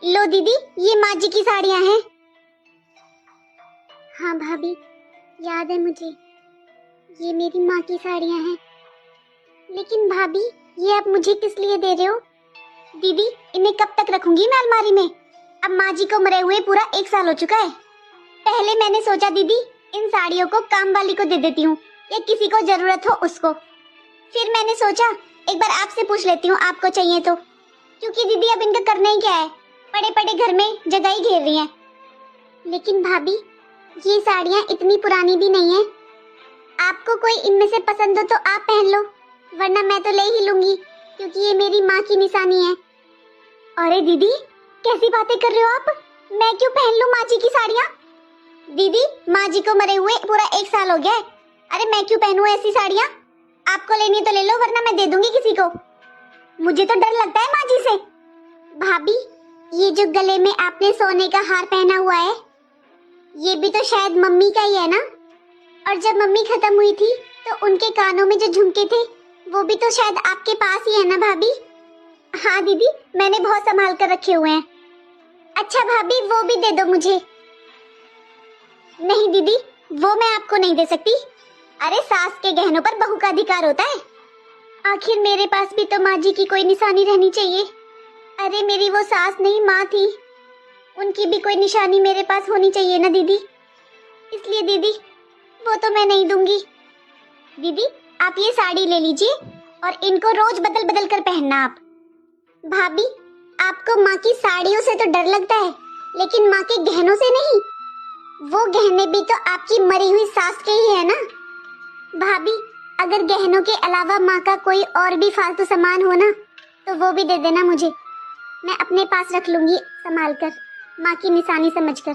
लो दीदी, ये माँ जी की साड़ियाँ हैं। हाँ भाभी, याद है मुझे, ये मेरी माँ की साड़ियाँ हैं। लेकिन भाभी, ये आप मुझे किस लिए दे रहे हो? दीदी, इन्हें कब तक रखूंगी मैं अलमारी में? अब माँ जी को मरे हुए पूरा 1 साल हो चुका है। पहले मैंने सोचा दीदी इन साड़ियों को काम वाली को दे देती हूँ या किसी को जरूरत हो उसको। फिर मैंने सोचा एक बार आपसे पूछ लेती हूँ आपको चाहिए तो, क्योंकि दीदी अब इनका करना ही क्या है, पड़े पड़े घर में जगह ही घेर रही हैं। लेकिन भाभी, ये साड़ियाँ इतनी पुरानी भी नहीं है। आपको कोई इनमें से पसंद हो तो आप पहन लो, वरना मैं तो ले ही लूंगी, क्योंकि ये मेरी माँ की निशानी है। अरे दीदी, कैसी बातें कर रहे हो आप? मैं क्यों पहन लूं माँ जी की साड़ियाँ? दीदी, माँ जी को मरे हुए पूरा 1 साल हो गया है। अरे मैं क्यों पहनूं ऐसी साड़ियाँ? आपको लेनी तो ले लो, वरना मैं दे दूंगी किसी को। मुझे तो डर लगता है माँ जी से। भाभी, ये जो गले में आपने सोने का हार पहना हुआ है, ये भी तो शायद मम्मी का ही है ना? और जब मम्मी खत्म हुई थी तो उनके कानों में जो झुमके थे वो भी तो शायद आपके पास ही है ना भाभी? हाँ दीदी, मैंने बहुत संभाल कर रखे हुए हैं। अच्छा भाभी, वो भी दे दो मुझे। नहीं दीदी, वो मैं आपको नहीं दे सकती। अरे सास के गहनों पर बहू का अधिकार होता है। आखिर मेरे पास भी तो माँ जी की कोई निशानी रहनी चाहिए। अरे मेरी वो सास नहीं माँ थी, उनकी भी कोई निशानी मेरे पास होनी चाहिए ना दीदी। इसलिए दीदी, वो तो मैं नहीं दूंगी। दीदी, आप ये साड़ी ले लीजिए और इनको रोज बदल बदल कर पहनना आप। भाभी, आपको माँ की साड़ियों से तो डर लगता है, लेकिन माँ के गहनों से नहीं। वो गहने भी तो आपकी मरी हुई सास के ही है ना। भाभी, अगर गहनों के अलावा माँ का कोई और भी फालतू सामान हो ना, तो वो भी दे देना मुझे। मैं अपने पास रख लूंगी संभाल कर, माँ की निशानी समझकर।